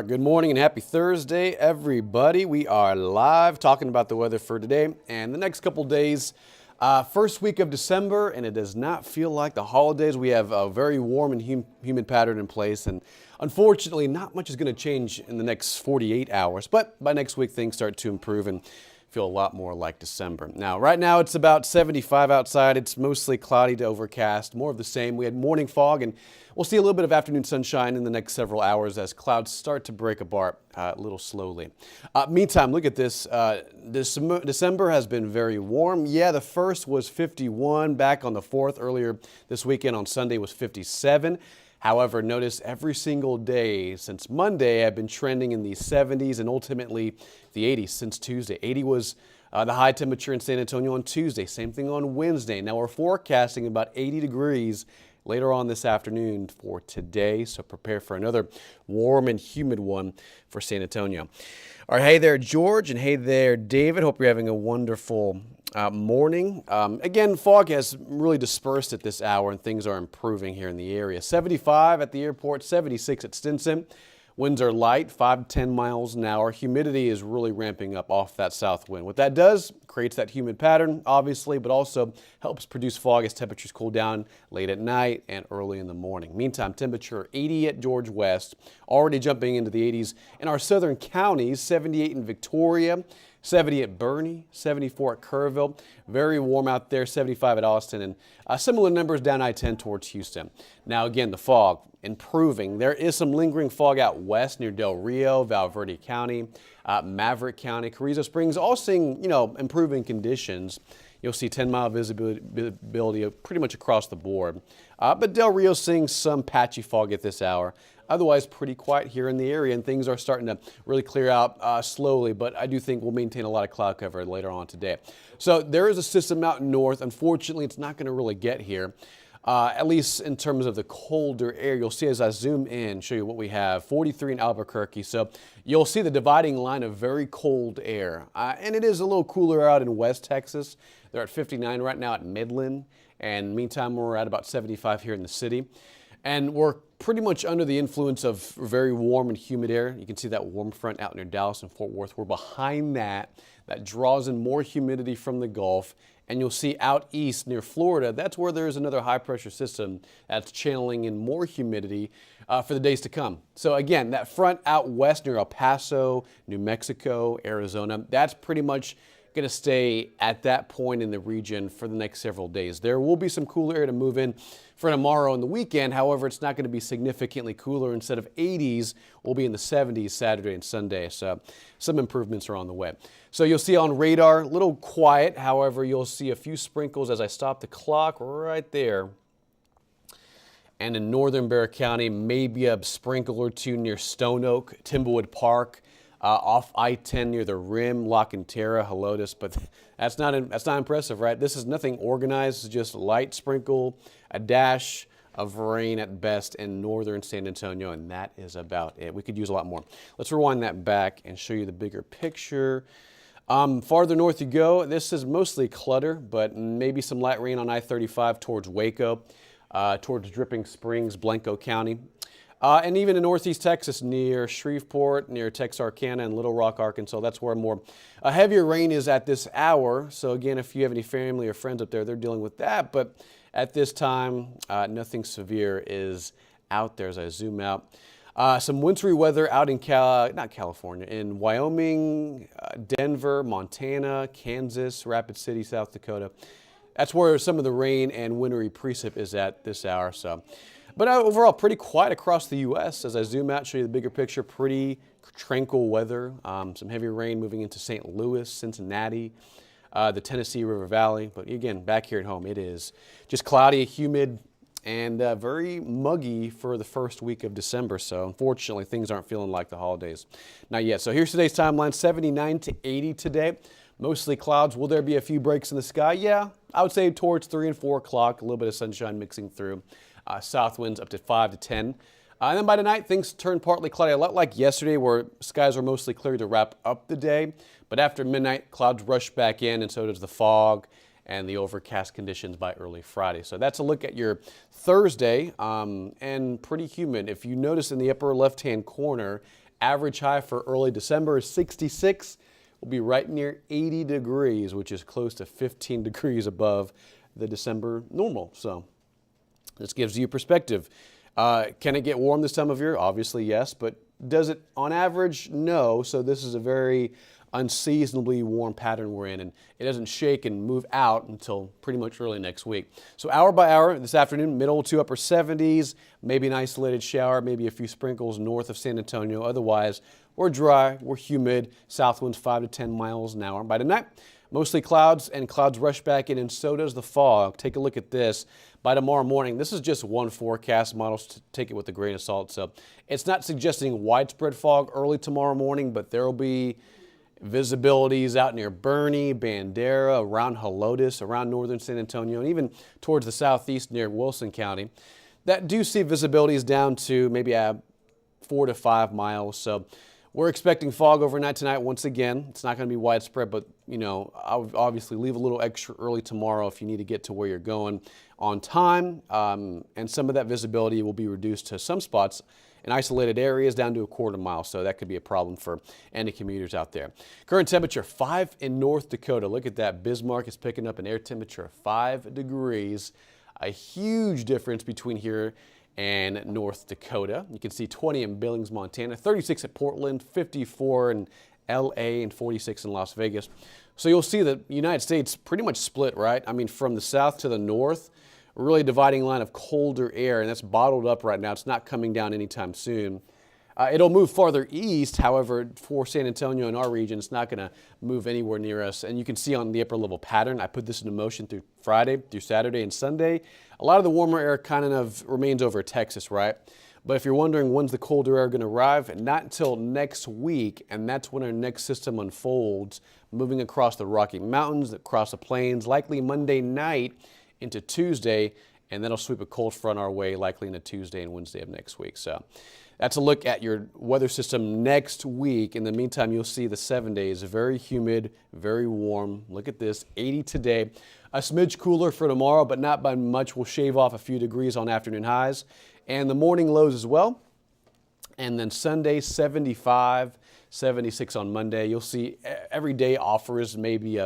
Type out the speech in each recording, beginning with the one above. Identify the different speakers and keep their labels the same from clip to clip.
Speaker 1: right, good morning and happy Thursday, everybody. We are live talking about the weather for today and the next couple days. First week of December, and it does not feel like the holidays. We have a very warm and humid pattern in place, and unfortunately, not much is going to change in the next 48 hours. But by next week, things start to improve and feel a lot more like December. Now, right now, it's about 75 outside. It's mostly cloudy to overcast, more of the same. We had morning fog, and we'll see a little bit of afternoon sunshine in the next several hours as clouds start to break apart a little slowly. Meantime, look at this. December has been very warm. Yeah, the 1st was 51 back on the 4th. Earlier this weekend on Sunday was 57. However, notice every single day since Monday I've been trending in the 70s and ultimately the 80s since Tuesday. 80 was the high temperature in San Antonio on Tuesday. Same thing on Wednesday. Now we're forecasting about 80 degrees later on this afternoon for today, so prepare for another warm and humid one for San Antonio. All right, hey there, George, and hey there, David. Hope you're having a wonderful morning. Again, fog has really dispersed at this hour, and things are improving here in the area. 75 at the airport, 76 at Stinson. Winds are light, 5 to 10 miles an hour. Humidity is really ramping up off that south wind. What that does, creates that humid pattern, obviously, but also helps produce fog as temperatures cool down late at night and early in the morning. Meantime, temperature 80 at George West, already jumping into the 80s in our southern counties, 78 in Victoria, 70 at Bernie, 74 at Kerrville. Very warm out there, 75 at Austin, and similar numbers down I-10 towards Houston. Now again, the fog improving. There is some lingering fog out west near Del Rio, Val Verde County, Maverick County, Carrizo Springs, all seeing, improving conditions. You'll see 10-mile visibility pretty much across the board. But Del Rio's seeing some patchy fog at this hour. Otherwise, pretty quiet here in the area, and things are starting to really clear out slowly, but I do think we'll maintain a lot of cloud cover later on today. So there is a system out north. Unfortunately, it's not going to really get here, at least in terms of the colder air. You'll see as I zoom in, show you what we have, 43 in Albuquerque. So you'll see the dividing line of very cold air, and it is a little cooler out in West Texas. They're at 59 right now at Midland, and meantime, we're at about 75 here in the city. And we're pretty much under the influence of very warm and humid air. You can see that warm front out near Dallas and Fort Worth. We're behind that. That draws in more humidity from the Gulf. And you'll see out east near Florida, that's where there's another high pressure system that's channeling in more humidity for the days to come. So again, that front out west near El Paso, New Mexico, Arizona, that's pretty much going to stay at that point in the region for the next several days. There will be some cooler air to move in for tomorrow and the weekend. However, it's not going to be significantly cooler. Instead of 80s, we'll be in the 70s Saturday and Sunday. So some improvements are on the way. So you'll see on radar, a little quiet. However, you'll see a few sprinkles as I stop the clock right there. And in northern Bexar County, maybe a sprinkle or two near Stone Oak, Timberwood Park. Off I-10 near the rim, La Cantera, Helotes, but that's not impressive, right? This is nothing organized, it's just a light sprinkle, a dash of rain at best in northern San Antonio, and that is about it. We could use a lot more. Let's rewind that back and show you the bigger picture. Farther north you go, this is mostly clutter, but maybe some light rain on I-35 towards Waco, towards Dripping Springs, Blanco County. And even in northeast Texas near Shreveport, near Texarkana and Little Rock, Arkansas, that's where more heavier rain is at this hour. So again, if you have any family or friends up there, they're dealing with that. But at this time, nothing severe is out there as I zoom out. Some wintry weather out in California, in Wyoming, Denver, Montana, Kansas, Rapid City, South Dakota. That's where some of the rain and wintry precip is at this hour. But overall, pretty quiet across the U.S. As I zoom out, show you the bigger picture, pretty tranquil weather. Some heavy rain moving into St. Louis, Cincinnati, the Tennessee River Valley. But again, back here at home, it is just cloudy, humid, and very muggy for the first week of December. So unfortunately, things aren't feeling like the holidays. Not yet. So here's today's timeline, 79 to 80 today. Mostly clouds. Will there be a few breaks in the sky? Yeah, I would say towards 3 and 4 o'clock, a little bit of sunshine mixing through. South winds up to 5 to 10. And then by tonight, things turn partly cloudy, a lot like yesterday where skies are mostly clear to wrap up the day. But after midnight, clouds rush back in, and so does the fog and the overcast conditions by early Friday. So that's a look at your Thursday, and pretty humid. If you notice in the upper left-hand corner, Average high for early December is 66. We'll be right near 80 degrees, which is close to 15 degrees above the December normal. So this gives you perspective. Can it get warm this time of year? Obviously, yes, but does it on average? No. So this is a very unseasonably warm pattern we're in, and it doesn't shake and move out until pretty much early next week. So hour by hour this afternoon, middle to upper 70s, maybe an isolated shower, maybe a few sprinkles north of San Antonio. Otherwise, we're dry, we're humid, south winds 5 to 10 miles an hour. By tonight, mostly clouds, and clouds rush back in, and so does the fog. Take a look at this. By tomorrow morning, this is just one forecast model, so take it with a grain of salt. So it's not suggesting widespread fog early tomorrow morning, but there will be visibilities out near Bernie, Bandera, around Helotes, around northern San Antonio, and even towards the southeast near Wilson County that do see visibilities down to maybe 4 to 5 miles. So we're expecting fog overnight tonight once again. It's not going to be widespread, but I'll obviously leave a little extra early tomorrow if you need to get to where you're going on time. And some of that visibility will be reduced to some spots in isolated areas down to a quarter mile, so that could be a problem for any commuters out there. Current temperature 5 in North Dakota. Look at that. Bismarck is picking up an air temperature of 5 degrees. A huge difference between here and North Dakota. You can see 20 in Billings, Montana, 36 at Portland, 54 in LA, and 46 in Las Vegas. So you'll see that the United States pretty much split, right? I mean, from the south to the north, really dividing line of colder air, and that's bottled up right now. It's not coming down anytime soon. It'll move farther east, however, for San Antonio and our region, it's not going to move anywhere near us. And you can see on the upper level pattern, I put this into motion through Friday, through Saturday and Sunday. A lot of the warmer air kind of remains over Texas, right? But if you're wondering when's the colder air going to arrive, not until next week, and that's when our next system unfolds, moving across the Rocky Mountains, across the plains, likely Monday night into Tuesday, and that'll sweep a cold front our way, likely into Tuesday and Wednesday of next week. So that's a look at your weather system next week. In the meantime, you'll see the 7 days, very humid, very warm. Look at this, 80 today. A smidge cooler for tomorrow, but not by much. We'll shave off a few degrees on afternoon highs, and the morning lows as well. And then Sunday, 75, 76 on Monday. You'll see every day offers maybe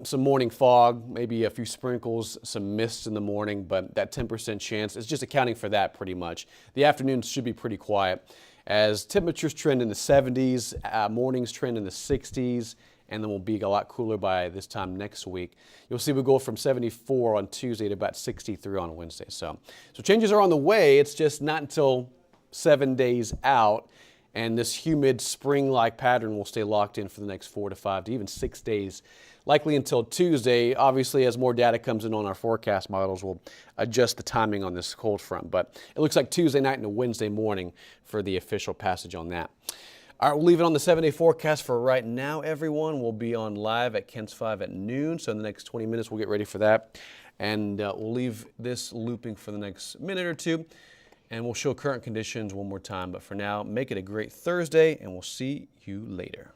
Speaker 1: some morning fog, maybe a few sprinkles, some mist in the morning, but that 10% chance is just accounting for that pretty much. The afternoons should be pretty quiet as temperatures trend in the 70s, mornings trend in the 60s, and then we'll be a lot cooler by this time next week. You'll see we go from 74 on Tuesday to about 63 on Wednesday. So changes are on the way. It's just not until 7 days out. And this humid spring-like pattern will stay locked in for the next 4 to 5 to even 6 days, likely until Tuesday. Obviously, as more data comes in on our forecast models, we'll adjust the timing on this cold front. But it looks like Tuesday night and a Wednesday morning for the official passage on that. All right, we'll leave it on the 7-day forecast for right now, everyone. We'll be on live at Kent's 5 at noon, so in the next 20 minutes we'll get ready for that. And we'll leave this looping for the next minute or two. And we'll show current conditions one more time. But for now, make it a great Thursday, and we'll see you later.